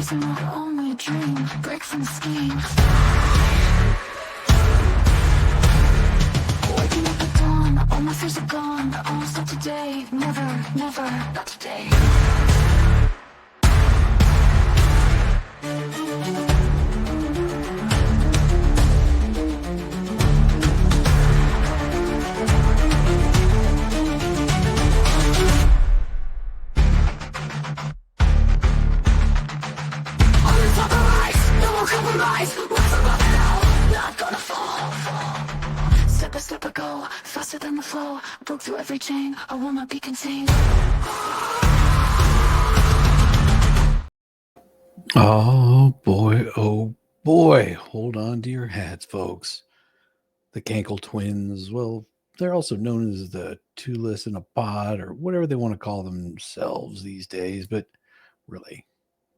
chasing my only dream, break from schemes. Waking up at dawn, all my fears are gone. I'll stop today, never, never, not today. Step by step I go, faster than the flow. Broke through every chain, I will not be contained. Oh boy, hold on to your hats, folks. The Cankle Twins, well, they're also known as the two-list in a pod or whatever they want to call themselves these days, but really,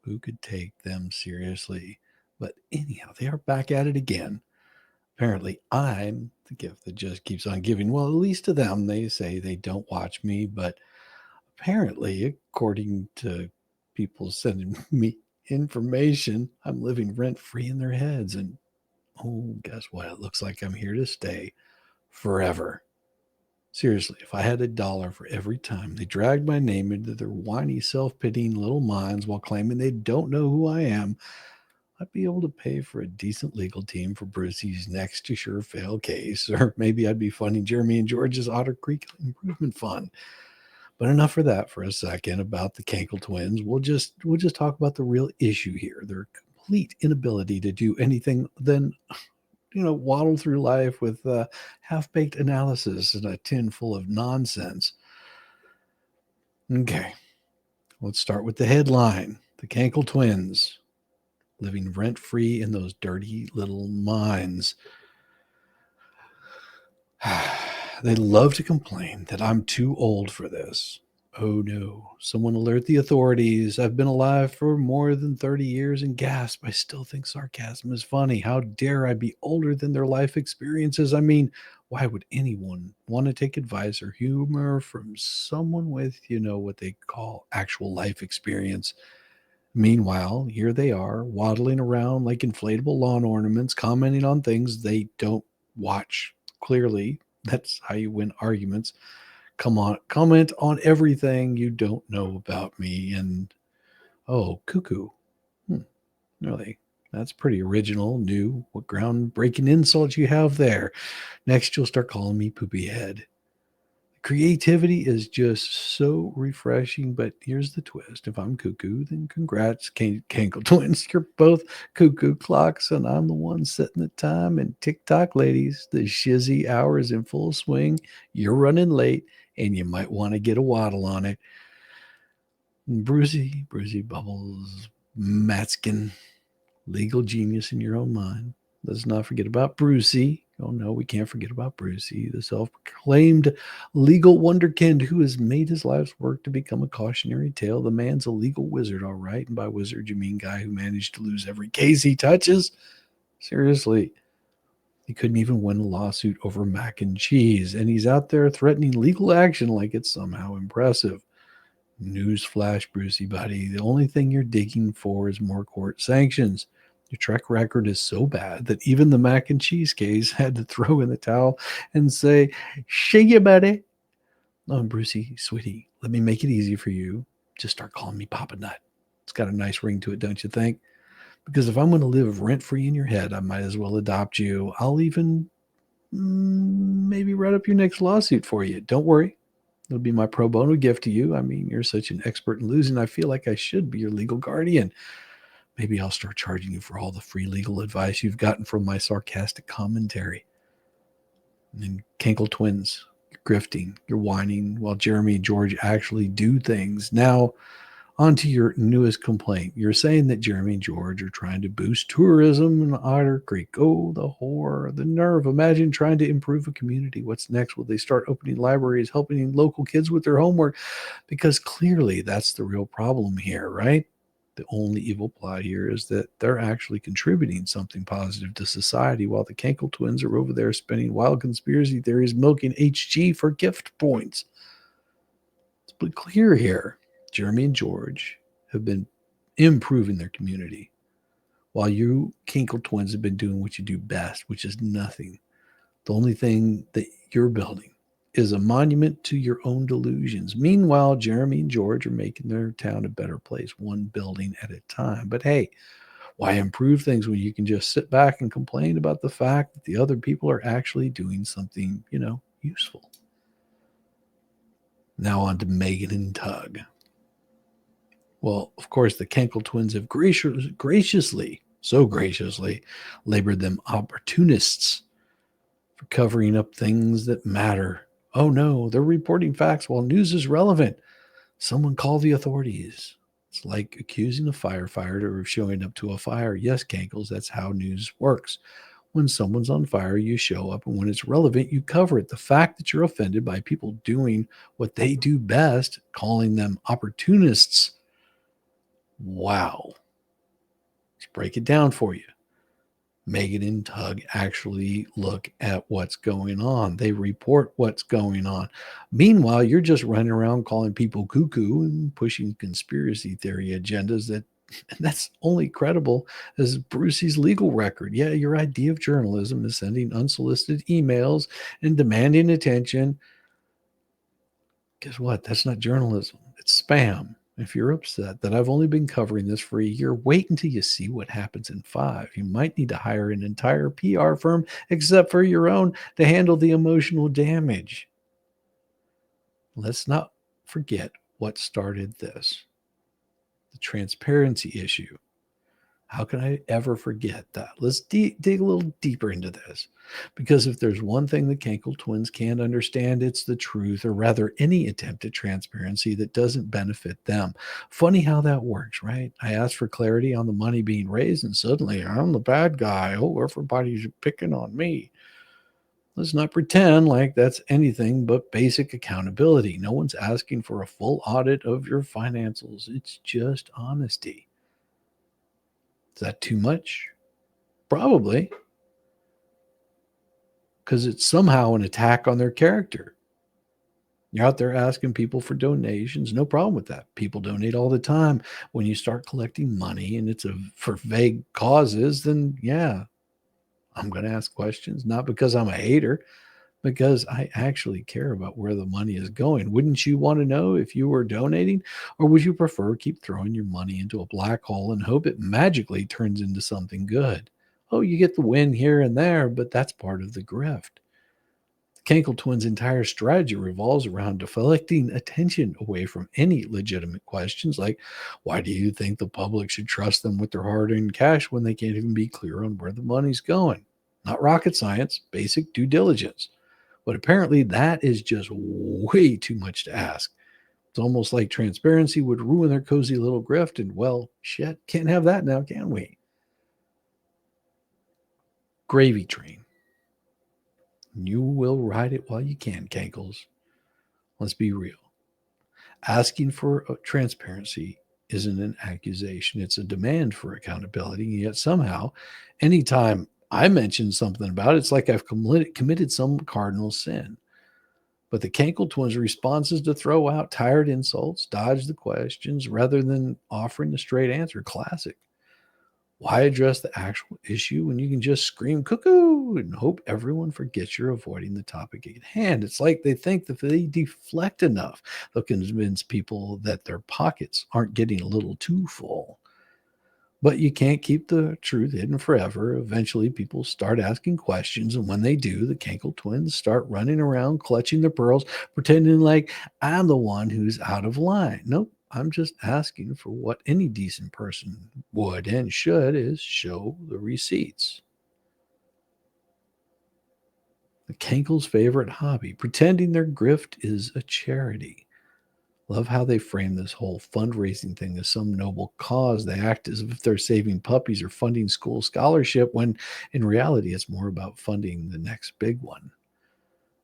who could take them seriously? But anyhow, they are back at it again. Apparently, I'm the gift that just keeps on giving. Well, at least to them, they say they don't watch me, but apparently, according to people sending me information, I'm living rent free in their heads. And oh, guess what? It looks like I'm here to stay forever. Seriously, if I had $1 for every time they dragged my name into their whiny, self pitying little minds while claiming they don't know who I am, I'd be able to pay for a decent legal team for Brucey's next to sure fail case, or maybe I'd be funding Jeremy and George's Otter Creek Improvement Fund. But enough for that for a second about the Cankle Twins. We'll just talk about the real issue here. Their complete inability to do anything than waddle through life with half-baked analysis and a tin full of nonsense. Okay, let's start with the headline. The Cankle Twins living rent-free in those dirty little minds. They love to complain that I'm too old for this. Oh no, someone alert the authorities. I've been alive for more than 30 years and gasp. I still think sarcasm is funny. How dare I be older than their life experiences? I mean, why would anyone want to take advice or humor from someone with, what they call actual life experience? Meanwhile, here they are, waddling around like inflatable lawn ornaments, commenting on things they don't watch. Clearly, that's how you win arguments. Come on, comment on everything you don't know about me. And, oh, cuckoo. Really, that's pretty original, new. What groundbreaking insult you have there. Next, you'll start calling me poopy head. Creativity is just so refreshing, but here's the twist. If I'm cuckoo, then congrats, Cankle Twins. You're both cuckoo clocks, and I'm the one setting the time. And TikTok, ladies, the shizzy hour is in full swing. You're running late, and you might want to get a waddle on it. Brucey Bubbles, Matskin, legal genius in your own mind. Let's not forget about Brucey. Oh no, we can't forget about Brucey, the self-proclaimed legal wonderkind who has made his life's work to become a cautionary tale. The man's a legal wizard, all right. And by wizard, you mean guy who managed to lose every case he touches? Seriously. He couldn't even win a lawsuit over mac and cheese, and he's out there threatening legal action like it's somehow impressive. Newsflash, Brucey buddy, the only thing you're digging for is more court sanctions. Your track record is so bad that even the mac and cheese case had to throw in the towel and say, "Shake it, buddy." Oh, Brucey, sweetie, let me make it easy for you. Just start calling me Papa Nut. It's got a nice ring to it, don't you think? Because if I'm going to live rent-free in your head, I might as well adopt you. I'll even maybe write up your next lawsuit for you. Don't worry. It'll be my pro bono gift to you. I mean, you're such an expert in losing. I feel like I should be your legal guardian. Maybe I'll start charging you for all the free legal advice you've gotten from my sarcastic commentary. And then Cankle Twins, you're grifting, you're whining while Jeremy and George actually do things. Now, on to your newest complaint. You're saying that Jeremy and George are trying to boost tourism in Otter Creek. Oh, the horror, the nerve. Imagine trying to improve a community. What's next? Will they start opening libraries, helping local kids with their homework? Because clearly that's the real problem here, right? The only evil plot here is that they're actually contributing something positive to society while the Cankle Twins are over there spinning wild conspiracy theories, milking HG for gift points. Let's be clear here. Jeremy and George have been improving their community, while you Cankle Twins have been doing what you do best, which is nothing. The only thing that you're building is a monument to your own delusions. Meanwhile, Jeremy and George are making their town a better place, one building at a time. But hey, why improve things when you can just sit back and complain about the fact that the other people are actually doing something, useful? Now on to Megan and Tug. Well, of course, the Cankle Twins have so graciously, labored them opportunists for covering up things that matter. Oh no, they're reporting facts while news is relevant. Someone call the authorities. It's like accusing a firefighter of showing up to a fire. Yes, Cankles, that's how news works. When someone's on fire, you show up, and when it's relevant, you cover it. The fact that you're offended by people doing what they do best, calling them opportunists, wow. Let's break it down for you. Megan and Tug actually look at what's going on. They report what's going on. Meanwhile, you're just running around calling people cuckoo and pushing conspiracy theory agendas that's only credible as Brucey's legal record. Yeah, your idea of journalism is sending unsolicited emails and demanding attention. Guess what? That's not journalism. It's spam. If you're upset that I've only been covering this for a year, wait until you see what happens in 5. You might need to hire an entire PR firm, except for your own, to handle the emotional damage. Let's not forget what started this: the transparency issue. How can I ever forget that? Let's dig a little deeper into this. Because if there's one thing the Cankle Twins can't understand, it's the truth, or rather any attempt at transparency that doesn't benefit them. Funny how that works, right? I asked for clarity on the money being raised, and suddenly I'm the bad guy. Oh, everybody's picking on me. Let's not pretend like that's anything but basic accountability. No one's asking for a full audit of your financials. It's just honesty. Is that too much? Probably. Because it's somehow an attack on their character. You're out there asking people for donations. No problem with that. People donate all the time. When you start collecting money and it's for vague causes, then yeah, I'm going to ask questions. Not because I'm a hater, because I actually care about where the money is going. Wouldn't you want to know if you were donating? Or would you prefer keep throwing your money into a black hole and hope it magically turns into something good? Oh, you get the win here and there, but that's part of the grift. The Cankle Twins' entire strategy revolves around deflecting attention away from any legitimate questions like, why do you think the public should trust them with their hard-earned cash when they can't even be clear on where the money's going? Not rocket science, basic due diligence. But apparently that is just way too much to ask. It's almost like transparency would ruin their cozy little grift, and well, shit, can't have that now, can we? Gravy train. You will ride it while you can, Cankles. Let's be real. Asking for transparency isn't an accusation. It's a demand for accountability. And yet somehow, anytime I mention something about it, it's like I've committed some cardinal sin. But the Cankle Twins' response is to throw out tired insults, dodge the questions, rather than offering a straight answer. Classic. Why address the actual issue when you can just scream cuckoo and hope everyone forgets you're avoiding the topic at hand? It's like they think that if they deflect enough, they'll convince people that their pockets aren't getting a little too full. But you can't keep the truth hidden forever. Eventually, people start asking questions, and when they do, the Cankle Twins start running around, clutching their pearls, pretending like I'm the one who's out of line. Nope, I'm just asking for what any decent person would and should, is show the receipts. The Cankles' favorite hobby, pretending their grift is a charity. Love how they frame this whole fundraising thing as some noble cause. They act as if they're saving puppies or funding school scholarship, when in reality, it's more about funding the next big one.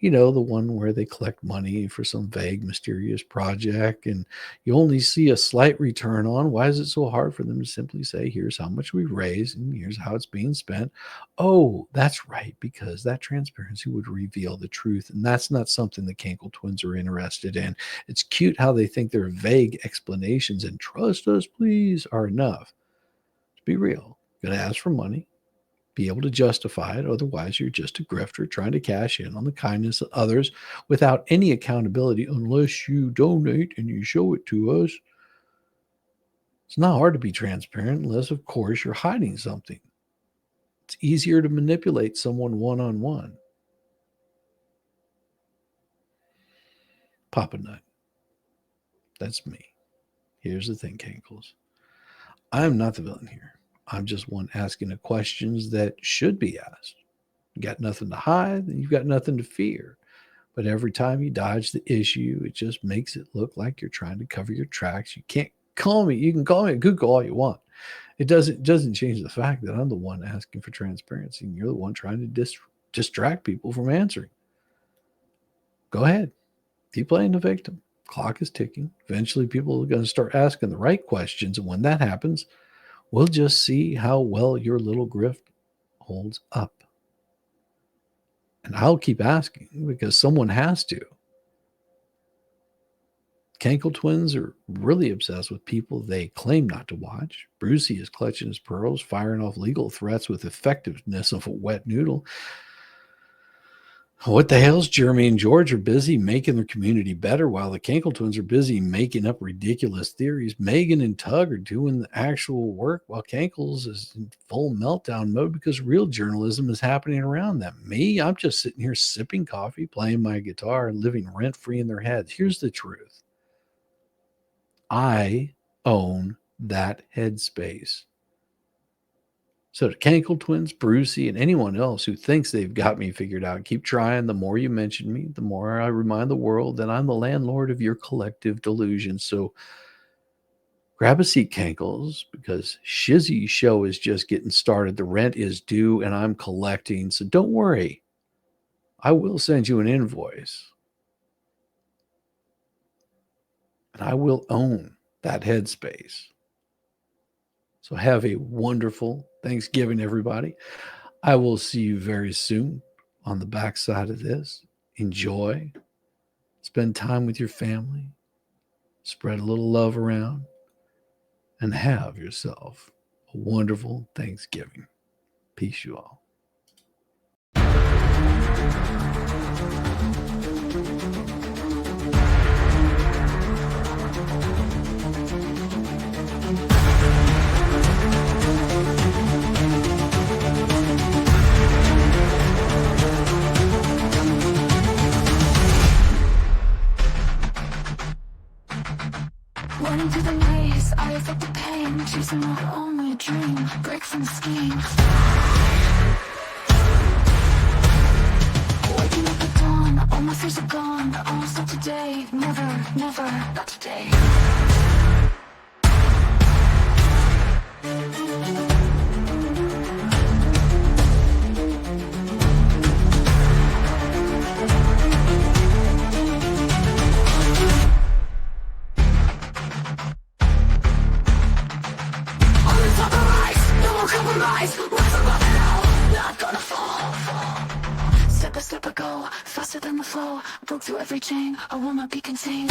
You know, the one where they collect money for some vague, mysterious project and you only see a slight return on. Why is it so hard for them to simply say, here's how much we raised and here's how it's being spent? Oh, that's right, because that transparency would reveal the truth. And that's not something the Cankle twins are interested in. It's cute how they think their vague explanations and trust us, please, are enough. To be real, you're going to ask for money, be able to justify it. Otherwise, you're just a grifter trying to cash in on the kindness of others without any accountability unless you donate and you show it to us. It's not hard to be transparent unless, of course, you're hiding something. It's easier to manipulate someone one-on-one. Papa Nut. That's me. Here's the thing, Cankles. I'm not the villain here. I'm just one asking the questions that should be asked. You got nothing to hide, and you've got nothing to fear. But every time you dodge the issue, it just makes it look like you're trying to cover your tracks. You can't call me. You can call me a Google all you want. It doesn't change the fact that I'm the one asking for transparency, and you're the one trying to distract people from answering. Go ahead. Keep playing the victim. Clock is ticking. Eventually, people are going to start asking the right questions, and when that happens, we'll just see how well your little grift holds up. And I'll keep asking because someone has to. Cankle twins are really obsessed with people they claim not to watch. Brucey is clutching his pearls, firing off legal threats with effectiveness of a wet noodle. What the hell's Jeremy and George are busy making their community better while the Cankle twins are busy making up ridiculous theories. Megan and Tug are doing the actual work while Cankles is in full meltdown mode because real journalism is happening around them. Me, I'm just sitting here sipping coffee, playing my guitar, and living rent-free in their heads. Here's the truth. I own that headspace. So to Cankle twins, Brucey, and anyone else who thinks they've got me figured out, keep trying. The more you mention me, the more I remind the world that I'm the landlord of your collective delusion. So grab a seat, Cankles, because Shizzy's show is just getting started. The rent is due, and I'm collecting. So don't worry. I will send you an invoice. And I will own that headspace. So have a wonderful Thanksgiving, everybody. I will see you very soon on the backside of this. Enjoy. Spend time with your family. Spread a little love around. And have yourself a wonderful Thanksgiving. Peace, you all. Running through the maze, I have felt the pain, chasing my only dream, breaks and schemes. Waking up at dawn, all my fears are gone. All stop today, never, never, not today. Step by step I go, faster than the flow. Broke through every chain, I will not be contained.